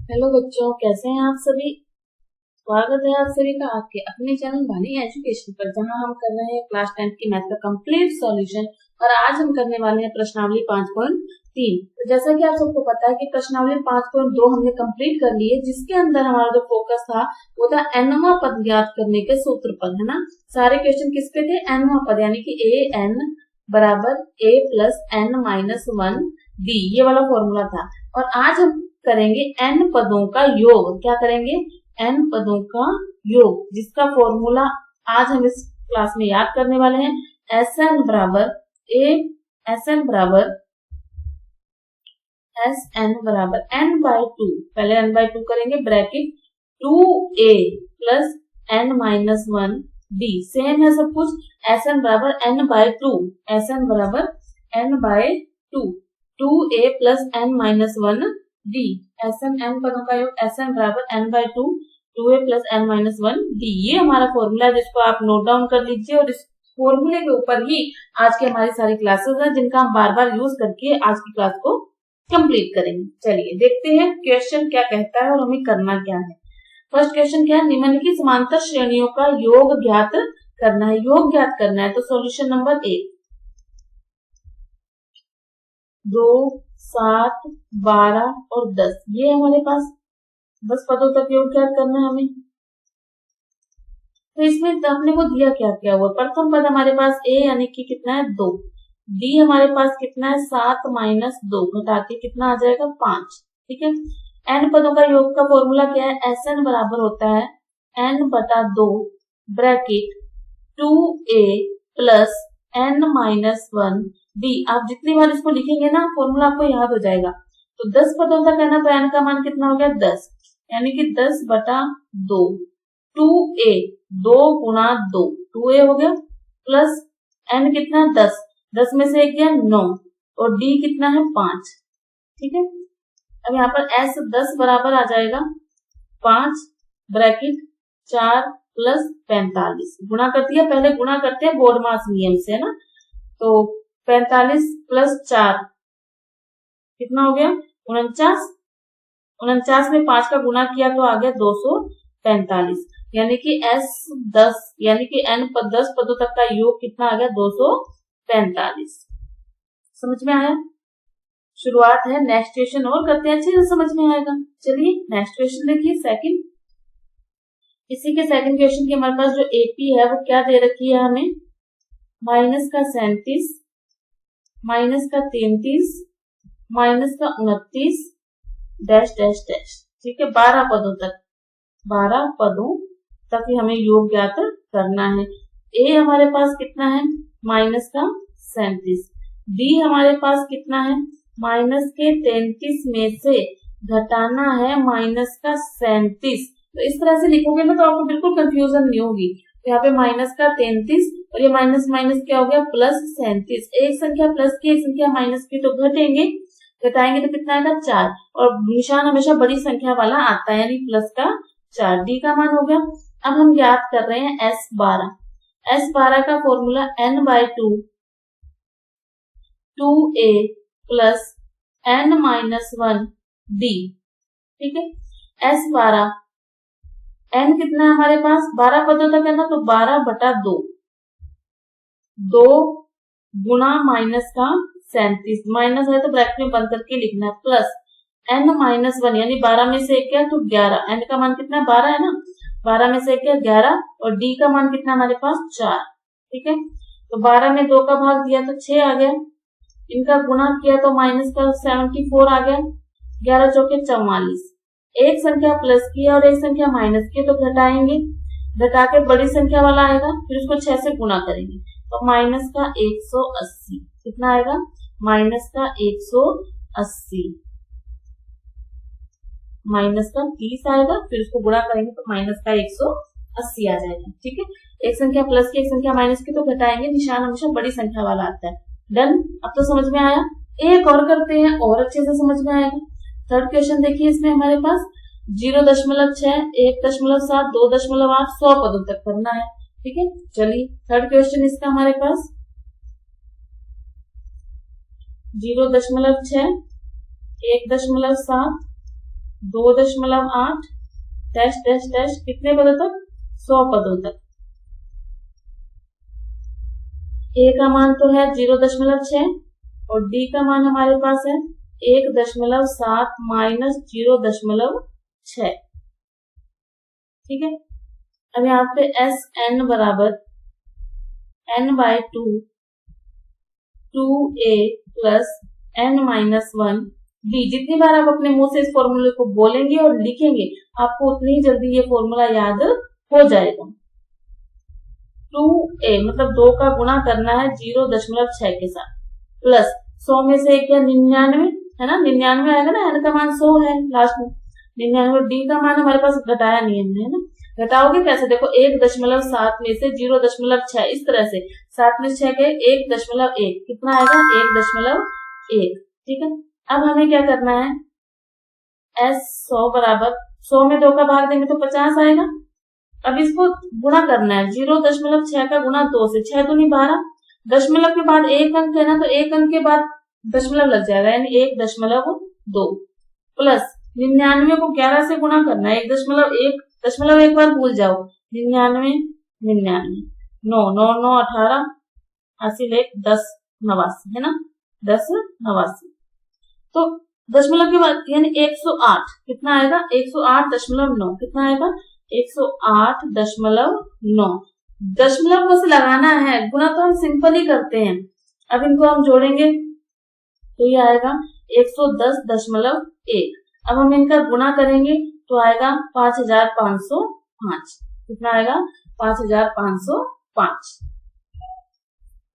Hello बच्चों, कैसे हैं आप सभी। स्वागत है आप सभी का आपके अपने चैनल वाणी एजुकेशन पर, जहां हम कर रहे हैं क्लास 10 की मैथ का कंप्लीट सॉल्यूशन। और आज हम करने वाले हैं प्रश्नावली 5.3। तो जैसा कि आप सबको पता है कि प्रश्नावली 5.2 हमने कंप्लीट कर ली है, जिसके अंदर हमारा जो फोकस था वो था एनवां पद ज्ञात करने के सूत्र पर, है ना। सारे क्वेश्चन किस पे थे? एनवां पद, यानी कि ए एन बराबर ए प्लस एन माइनस 1 डी, ये वाला फॉर्मूला था। और आज हम करेंगे n पदों का योग। क्या करेंगे? n पदों का योग, जिसका फॉर्मूला आज हम इस क्लास में याद करने वाले हैं। Sn बराबर n बाई 2। पहले n बाई 2 करेंगे, bracket 2a plus n minus 1 d। Same है सब कुछ। Sn बराबर n बाई 2, Sn बराबर n by 2, 2a plus n minus 1 d। Sn n पदों का योग Sn बराबर n by 2, 2a plus n minus 1 d। ये हमारा फॉर्मूला है, जिसको आप नोट डाउन कर लीजिए। और इस फॉर्मूले के ऊपर ही आज की हमारी सारी क्लासेस हैं, जिनका हम बार बार यूज करके आज की क्लास को कंप्लीट करेंगे। चलिए देखते हैं क्वेश्चन क्या कहता है और हमें करना क्या है। फर्स्ट क्वेश्चन क्या है? निम्नलिखित समांतर श्रेणियों का योग ज्ञात करना है। योग ज्ञात करना है तो सॉल्यूशन नंबर 1, 2, 7, 12 और 10, ये हमारे पास 10 पदों तक योग ज्ञात करना है हमें। तो इसमें अपने को दिया क्या क्या हुआ? प्रथम पद हमारे पास a यानी कि कितना है? 2। d हमारे पास कितना है? 7 माइनस 2, घटा के कितना आ जाएगा? 5। ठीक है। n पदों का योग का फॉर्मूला क्या है? Sn बराबर होता है n बटा 2 bracket 2a plus n minus 1 d। आप जितनी बार इसको लिखेंगे ना, फॉर्मूला आपको याद हो जाएगा। तो 10 पदों तक है ना, तो n का मान कितना हो गया? 10, यानी कि 10 बटा 2, 2a, 2 गुणा 2, 2a हो गया, प्लस n कितना? 10, 10 में से 1 गया 9, और d कितना है? 5। ठीक है। अब यहाँ पर s 10 बराबर आ जाएगा 5 ब्रैकेट 4 प्लस 45। गुणा कर दिया, पहले गुणा करते हैं बोर्डमास नियम से, है ना। तो 45 प्लस 4 कितना हो गया? 49। 49 में 5 का गुणा किया तो आ गया 245, यानी कि यानी कि n 10 पदों तक का योग कितना आ गया? 245। समझ में आया? शुरुआत है। नेक्स्ट क्वेश्चन और करते हैं, अच्छे से समझ में आएगा। चलिए नेक्स्ट क्वेश्चन देखिए, सेकंड। इसी के सेकंड क्वेश्चन की हमारे पास जो एपी है वो क्या दे रखी है हमें? माइनस का 37, माइनस का 33, माइनस का 29 डैश डैश डैश। ठीक है। 12 पदों तक ही हमें योग ज्ञात करना है। ए हमारे पास कितना है? माइनस का 37। डी हमारे पास कितना है? माइनस के 33 में से घटाना है माइनस का 37। तो इस तरह से लिखोगे ना तो आपको बिल्कुल कंफ्यूजन नहीं होगी। तो यहाँ पे माइनस का 33 और ये माइनस माइनस क्या हो गया? प्लस 37। एक संख्या प्लस की, एक संख्या माइनस की, तो घटाएंगे तो कितना आएगा? 4। और निशान हमेशा बड़ी संख्या वाला आता है, यानी प्लस का 4। डी का मान हो गया। अब हम ज्ञात कर रहे हैं S12। S12 का formula n by 2, 2a plus n minus 1 d। ठीक है। S12 n कितना है हमारे पास? 12 पदों तक है ना, तो 12 बटा 2, 2 गुणा माइनस का 37, माइनस है तो ब्रैकेट में बंद करके लिखना है, प्लस n माइनस 1, यानी 12 में से 1 क्या? तो 11। n का मान कितना है? 12 है ना, 12 में से 1 क्या? 11। और d का मान कितना हमारे पास? 4। ठीक है। तो 12 में 2 का भाग दिया तो 6 आ गया, इनका गुणा किया तो माइनस का 74 आ गया, 11 चौके 44। एक संख्या प्लस की और एक संख्या माइनस की, तो घटाएंगे, घटा के बड़ी संख्या वाला आएगा, फिर उसको 6 से गुणा करेंगे तो माइनस का 180। कितना आएगा? माइनस का 180, माइनस का 30 आएगा, फिर उसको गुणा करेंगे तो माइनस का 180 आ जाएगा। ठीक है। एक संख्या प्लस की, एक संख्या माइनस की, तो घटाएंगे, निशान हमेशा बड़ी संख्या वाला आता है। डन। अब तो समझ में आया। एक और करते हैं और अच्छे से समझ में आएगा। थर्ड क्वेश्चन देखिए, इसमें हमारे पास 0.6, 1.7, 2.8, 100 पदों तक करना है। ठीक है। चलिए थर्ड क्वेश्चन इसका हमारे पास 0.6, 1.7, 2.8 डैश डैश डैश कितने पदों तक? 100 पदों तक। ए का मान तो है 0.6 और डी का मान हमारे पास है 1.7 माइनस 0.6। ठीक है, अब यहाँ पे एस एन बराबर n/2 2a plus n-1 d। जितनी बार आप अपने मुंह से इस फॉर्मूले को बोलेंगे और लिखेंगे आपको उतनी ही जल्दी ये फॉर्मूला याद हो जाएगा। 2a मतलब 2 का गुणा करना है 0.6 के साथ प्लस 100 में से क्या 99 है ना, 99 आएगा ना, n का मान 100 है लास्ट में 99। डी का मान हमारे पास घटाया नहीं है ना, घटाओगे कैसे? देखो 1.7 में से 0.6 इस तरह से 7 में 6 गए 1.1 कितना आएगा? 1.1। ठीक है, अब हमें क्या करना है? S 100 बराबर 100 में 2 का भाग देंगे तो 50 आएगा। अब इसको गुणा करना है 0.6 का गुणा 2 से, 6 दूनी 12, दशमलव के बाद एक अंक है ना, तो एक अंक के बाद दशमलव लग जाएगा यानी 1.2 प्लस 99 को 11 से गुणा करना है 1.1, दशमलव एक बार भूल जाओ 99 99 9 9 9 18 80 10 89 है ना, 10 89। तो दशमलव के बाद यानी 108 कितना आएगा? 108.9 कितना आएगा? 108.9। दशमलव को से लगाना है, गुणा तो हम सिंपल ही करते हैं। अब इनको हम जोड़ेंगे तो ये आएगा 110.1। अब हम इनका गुणा करेंगे तो आएगा 5505। कितना आएगा? 5505।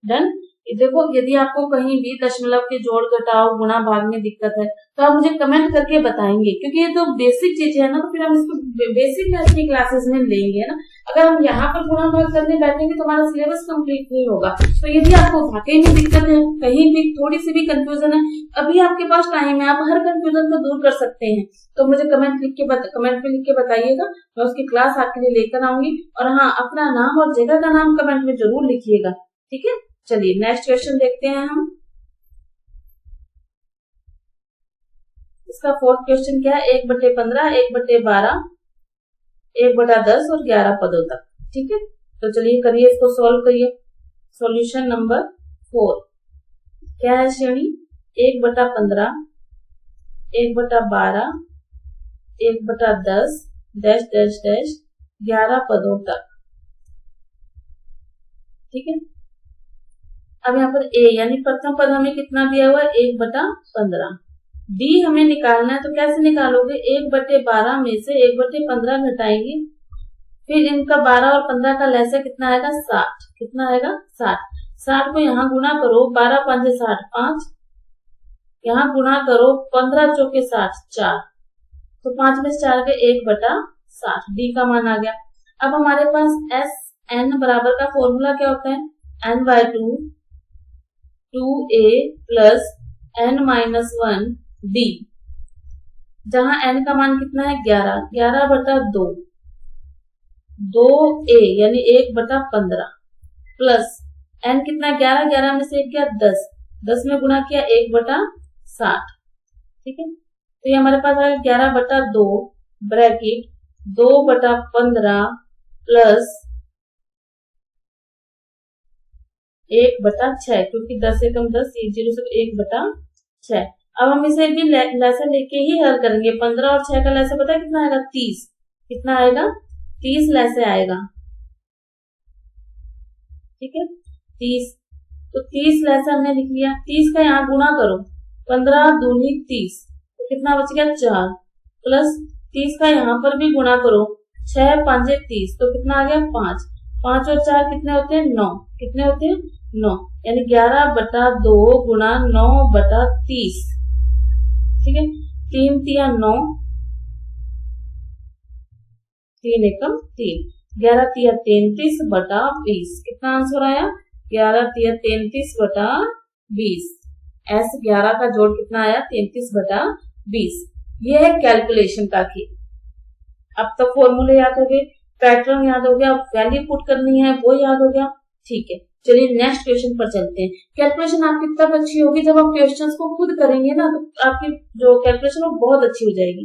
डन। देखो यदि आपको कहीं भी दशमलव के जोड़ घटाव गुणा भाग में दिक्कत है तो आप मुझे कमेंट करके बताएंगे, क्योंकि ये तो बेसिक चीज है ना, तो फिर हम इसको बेसिक मैथ की क्लासेस में लेंगे ना। अगर हम यहाँ पर गुणा भाग करने बैठेंगे तो हमारा सिलेबस कंप्लीट नहीं होगा। तो यदि आपको वाकई में दिक्कत है, कहीं भी थोड़ी सी भी कंफ्यूजन है, अभी आपके पास टाइम है, आप हर कंफ्यूजन को दूर कर सकते हैं। तो मुझे कमेंट में लिख के बताइएगा, मैं उसकी क्लास आपके लिए लेकर आऊंगी। और हाँ, अपना नाम और जगह का नाम कमेंट में जरूर लिखिएगा। ठीक है, चलिए नेक्स्ट क्वेश्चन देखते हैं हम। इसका फोर्थ क्वेश्चन क्या है? 1/15, 1/12, 1/10 और 11 पदों तक। ठीक है, तो चलिए करिए, इसको सॉल्व करिए। सॉल्यूशन नंबर 4 क्या है श्रेणी? 1/15, 1/12, 1/10 डैश डैश डैश 11 पदों तक। ठीक है, अब यहाँ पर ए यानी प्रथम पद हमें कितना दिया हुआ है? 1/15। डी हमें निकालना है, तो कैसे निकालोगे? 1/12 में से 1/15 घटाएंगे, फिर इनका 12 और 15 का लहसा कितना आएगा? 60। कितना आएगा? 60। 60 को यहाँ गुणा करो, 12 5 60 5, यहाँ गुणा करो 15 चौके 60 4, तो 5 में 4 के 1/60। डी का मान आ गया। अब हमारे पास एस एन बराबर का फॉर्मूला क्या होता है? n/2 2a plus n-1 d, जहां n का मान कितना है? 11, 11/2 2a यानी 1/15 प्लस n कितना? 11, 11 में से 1 गया 10, 10 में गुणा किया 1/60। ठीक है, तो ये हमारे पास आएगा 11/2 ब्रैकेट 2/15 प्लस 1/6, क्योंकि 10 एकम 10, 0 से 1/6। अब हम इसे भी लैसा लेके ही हल करेंगे। 15 और 6 का लैसा पता है कितना आएगा? 30। कितना आएगा? 30 लैसे आएगा। ठीक है, 30, तो 30 लैसा हमने लिख लिया। 30 का यहाँ गुणा करो, 15 दूनी 30, तो कितना बच गया? 4 प्लस 30 का यहाँ पर भी गुणा करो, 6 5 30, तो कितना आ गया? 5। 5 और 4 कितने होते हैं? 9। कितने होते हैं? 9, यानी 11/2 गुणा 9/30। ठीक है, 3 तिया 9, 3 एकम 3, 11 तिया 33/20। कितना आंसर आया? 11 तिया 33/20। S 11 का जोड़ कितना आया? 33/20। ये है कैलकुलेशन का की। अब तक फॉर्मूले याद हो गए, पैटर्न याद हो गया, वैल्यू पुट करनी है वो याद हो गया। ठीक है, चलिए नेक्स्ट क्वेश्चन पर चलते हैं। कैलकुलेशन आपकी तब अच्छी होगी जब आप क्वेश्चंस को खुद करेंगे ना, तो आपकी जो कैलकुलेशन वो बहुत अच्छी हो जाएगी।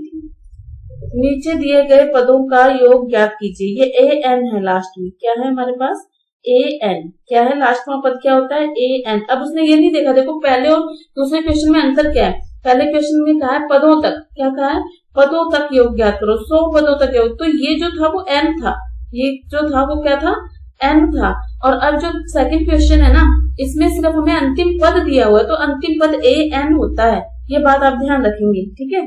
नीचे दिए गए पदों का योग ज्ञात कीजिए। ये ए एन है लास्ट में, क्या है हमारे पास ए एन, क्या है लास्ट में पद क्या होता है ए एन। अब उसने ये नहीं देखा, देखो पहले और दूसरे क्वेश्चन में अंतर क्या है। पहले क्वेश्चन में कहा है पदों तक, क्या कहा है पदों तक योग ज्ञात करो, 100 पदों तक योग, तो ये जो था वो एन था, ये जो था वो क्या था एन था। और अब जो सेकंड क्वेश्चन है ना, इसमें सिर्फ हमें अंतिम पद दिया हुआ है, तो अंतिम पद ए एन होता है, ये बात आप ध्यान रखेंगे, ठीक है।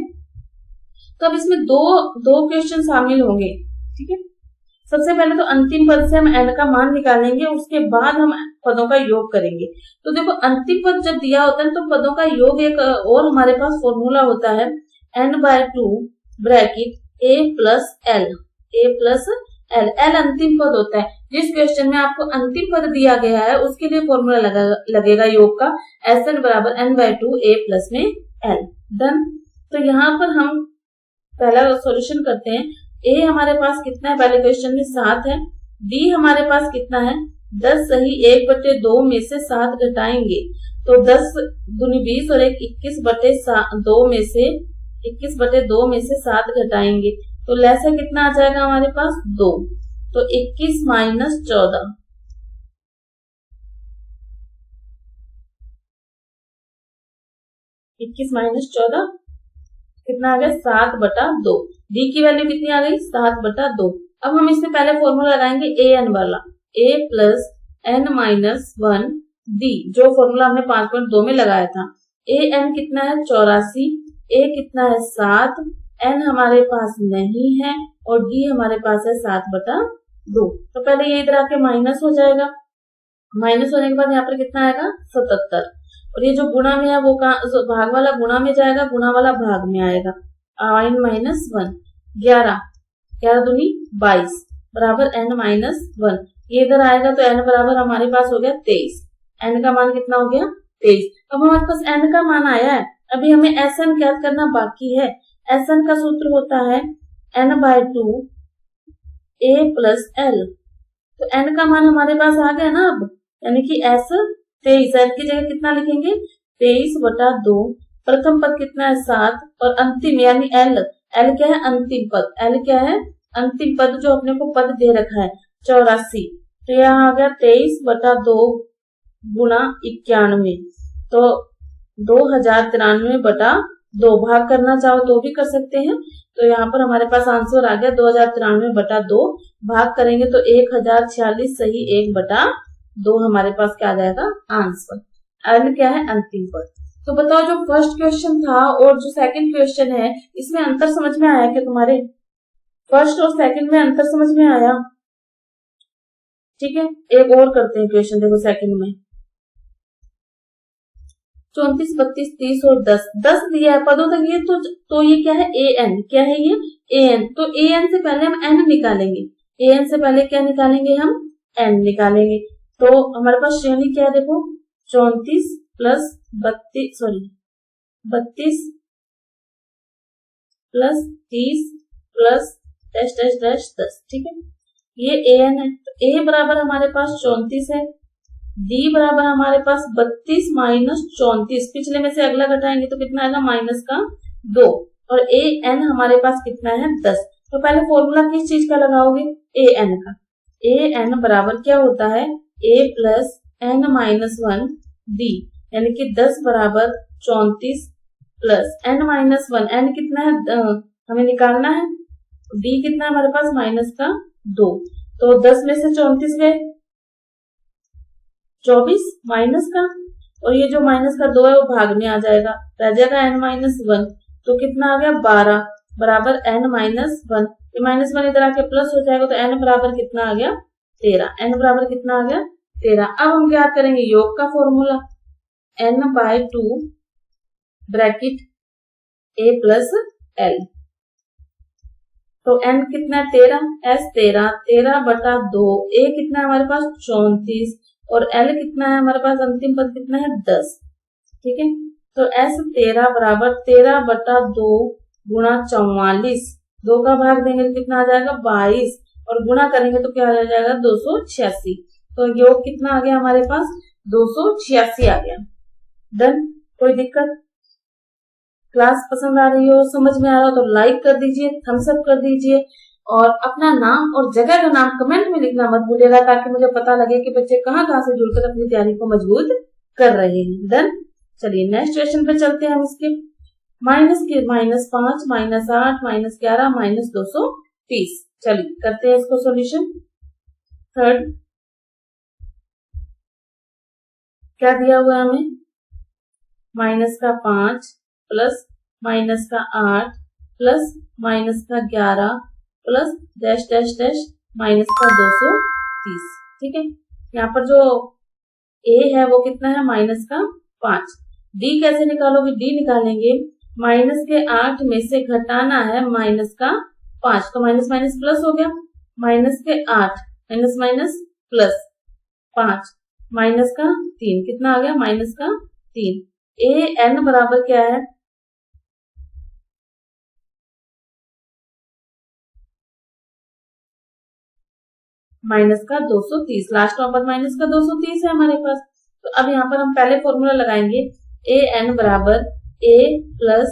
तो अब इसमें दो क्वेश्चन शामिल होंगे, ठीक है। सबसे पहले तो अंतिम पद से हम एन का मान निकालेंगे, उसके बाद हम पदों का योग करेंगे। तो देखो अंतिम पद जब दिया होता है तो पदों का योग एक और हमारे पास फॉर्मूला होता है n/2 bracket a plus L, L अंतिम पद होता है। जिस क्वेश्चन में आपको अंतिम पद दिया गया है उसके लिए फॉर्मूला लगेगा योग का Sn बराबर n/2 a प्लस में एल। डन। तो यहाँ पर हम पहला सॉल्यूशन करते हैं। ए हमारे पास कितना है, पहले क्वेश्चन में 7 है। डी हमारे पास कितना है 10 सही, 1/2 में से 7 घटाएंगे तो 10 दूनी 20 और 21/2 में से 21/2 में से 7 घटाएंगे तो लैसा कितना आ जाएगा हमारे पास 2, तो 21 माइनस 14, 21 माइनस 14 कितना आ गया 7/2। डी की वैल्यू कितनी आ गई 7/2। अब हम इससे पहले फॉर्मूला लगाएंगे ए एन वाला, ए प्लस एन माइनस 1 डी, जो फॉर्मूला हमने 5.2 में लगाया था। ए एन कितना है 84, ए कितना है 7, एन हमारे पास नहीं है और डी हमारे पास है 7/2। तो पहले ये इधर आके माइनस हो जाएगा, माइनस होने के बाद यहाँ पर कितना आएगा 77, और ये जो गुणा में है वो भाग वाला गुणा में जाएगा, गुणा वाला भाग में आएगा। n माइनस 1, 11 दूनी 22 बराबर n माइनस 1, ये इधर आएगा तो n बराबर हमारे पास हो गया 23। n का मान कितना हो गया 23। अब हमारे पास n का मान आया है, अभी हमें Sn ज्ञात करना बाकी है। Sn का सूत्र होता है n/2 a प्लस एल, तो n का मान हमारे पास आ गया ना अब, यानी कि S 23, एल की जगह कितना लिखेंगे 23/2, प्रथम पद कितना है 7 और अंतिम यानी एल, एल क्या है अंतिम पद, एल क्या है अंतिम पद जो अपने को पद दे रखा है 84, तो यहाँ आ गया 23/2 गुणा 91, तो 2093/2, भाग करना चाहो तो भी कर सकते हैं। तो यहाँ पर हमारे पास आंसर आ गया 2093/2, भाग करेंगे तो 1046 सही 1/2 हमारे पास क्या आ जाएगा आंसर। एन क्या है अंतिम पद। तो बताओ जो फर्स्ट क्वेश्चन था और जो सेकंड क्वेश्चन है इसमें अंतर समझ में आया क्या तुम्हारे? फर्स्ट और सेकंड में अंतर समझ में आया? ठीक है, एक और करते हैं क्वेश्चन। देखो सेकंड में 34, 32, 30 और 10 दिया है पदों तक ये, तो ये क्या है ए एन, क्या है ये ए एन। तो ए एन से पहले हम एन निकालेंगे, ए एन से पहले क्या निकालेंगे हम एन निकालेंगे। तो हमारे पास श्रेणी क्या है देखो 34 plus 32 plus 30 plus dash dash dash 10, ठीक है, ये ए एन है। तो ए बराबर हमारे पास 34 है, डी बराबर हमारे पास 32 माइनस 34, पिछले में से अगला घटाएंगे तो कितना आएगा माइनस का 2, और ए एन हमारे पास कितना है 10। तो पहले फॉर्मूला किस चीज का लगाओगे ए एन का। ए एन बराबर क्या होता है ए प्लस एन माइनस 1 डी, यानी कि 10 बराबर 34 प्लस एन माइनस 1, एन कितना है हमें निकालना है, डी कितना है हमारे पास माइनस का 2, तो 10 में से 34 गए 24 माइनस का, और ये जो माइनस का 2 है वो भाग में आ जाएगा, रह जाएगा n माइनस 1, तो कितना आ गया 12 बराबर n माइनस 1, ये माइनस 1 इधर आके प्लस हो जाएगा तो n बराबर कितना आ गया 13, n बराबर कितना आ गया 13। अब हम क्या करेंगे योग का formula n/2 bracket a plus L, तो n कितना है 13, s 13/2, a कितना है हमारे पास 34 और L कितना है हमारे पास अंतिम पद कितना है 10, ठीक है। तो S 13 बराबर 13/2 गुणा 44, 2 का भाग देंगे तो कितना आ जाएगा 22 और गुणा करेंगे तो क्या आ जाएगा 286, तो योग कितना आ गया हमारे पास 286 आ गया। डन, कोई दिक्कत? क्लास पसंद आ रही हो, समझ में आ रहा हो तो लाइक कर दीजिए, थम्स अप कर दीजिए और अपना नाम और जगह का नाम कमेंट में लिखना मत भूलिएगा ताकि मुझे पता लगे कि बच्चे कहाँ कहाँ से जुड़कर अपनी तैयारी को मजबूत कर रहे हैं। डन। चलिए नेक्स्ट क्वेश्चन पे चलते हैं हम इसके। -5, -8, -11, -230। चलिए करते हैं इसको सॉल्यूशन। थर्ड क्या दिया हुआ है हमें, -5 plus -8 plus -11 plus dash dash dash -230। ठीक है, यहाँ पर जो a है वो कितना है, -5। d कैसे निकालोगे, d निकालेंगे -8 में से घटाना है -5, तो माइनस माइनस प्लस हो गया, -8 माइनस माइनस प्लस 5 -3 कितना आ गया, -3। a n बराबर क्या है, -230। लास्ट नंबर -230 है हमारे पास। तो अब यहाँ पर हम पहले फॉर्मूला लगाएंगे, ए एन बराबर a प्लस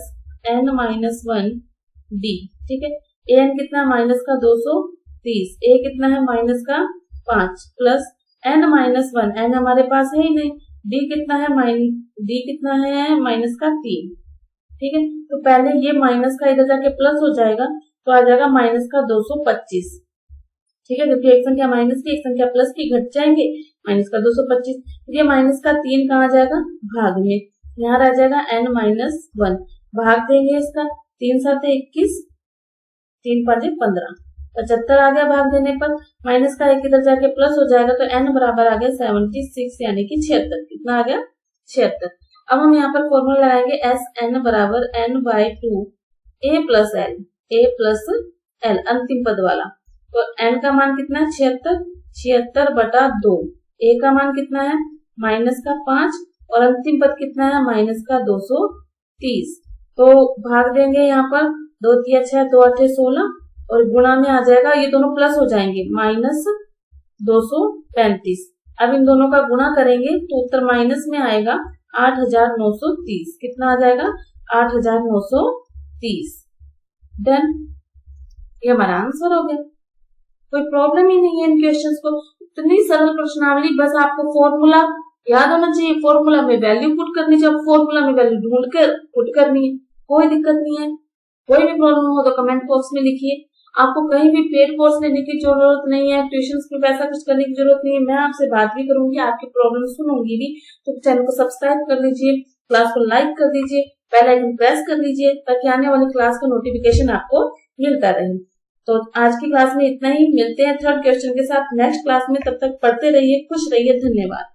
n-1 d। ठीक है, ए एन कितना है, -230, a कितना है, -5 प्लस n-1, n हमारे पास है ही नहीं, d कितना है, -3। ठीक है, तो पहले ये माइनस का इधर जाके प्लस हो जाएगा तो आ जाएगा -225। ठीक है, क्योंकि एक संख्या माइनस की एक संख्या प्लस की घट जाएंगे, -225। ये -3 कहाँ जाएगा, भाग में, यहाँ रह जाएगा n-1, भाग देंगे इसका, 3 7 21, 3 5 15, 75 आ गया भाग देने पर। माइनस का एक इधर जाके प्लस हो जाएगा तो n बराबर आ गया 76 यानी कि 76। कितना आ गया, 76। अब हम यहाँ पर फॉर्मूला लगाएंगे SN बराबर n/2 a प्लस l अंतिम पद वाला। तो n का मान कितना है, 76, 76/2। a का मान कितना है, -5 और अंतिम पद कितना है, -230। तो भाग देंगे यहाँ पर, 2 3 6, 2 8 16 और गुणा में आ जाएगा, ये दोनों प्लस हो जाएंगे, -235। अब इन दोनों का गुणा करेंगे तो उत्तर माइनस में आएगा 8930। कितना आ जाएगा, 8930। डन, ये हमारा आंसर हो गया। कोई प्रॉब्लम ही नहीं है इन क्वेश्चंस को, इतनी सरल प्रश्नावली, बस आपको फॉर्मूला याद होना चाहिए, फॉर्मूला में वैल्यू पुट करनी चाहिए, फॉर्मूला में वैल्यू ढूंढ कर पुट करनी है, कोई दिक्कत नहीं है। कोई भी प्रॉब्लम हो तो कमेंट बॉक्स में लिखिए। आपको कहीं भी पेड कोर्स लेने की जरूरत नहीं है, ट्यूशन में पैसा कुछ करने की जरूरत नहीं है। मैं आपसे बात भी करूंगी, आपकी प्रॉब्लम सुनूंगी भी। तो चैनल को सब्सक्राइब कर लीजिए, क्लास को लाइक कर दीजिए, बेल आइकन प्रेस कर दीजिए ताकि आने वाली क्लास का नोटिफिकेशन आपको मिलता रहे। तो आज की क्लास में इतना ही, मिलते हैं थर्ड क्वेश्चन के साथ नेक्स्ट क्लास में। तब तक पढ़ते रहिए, खुश रहिए, धन्यवाद।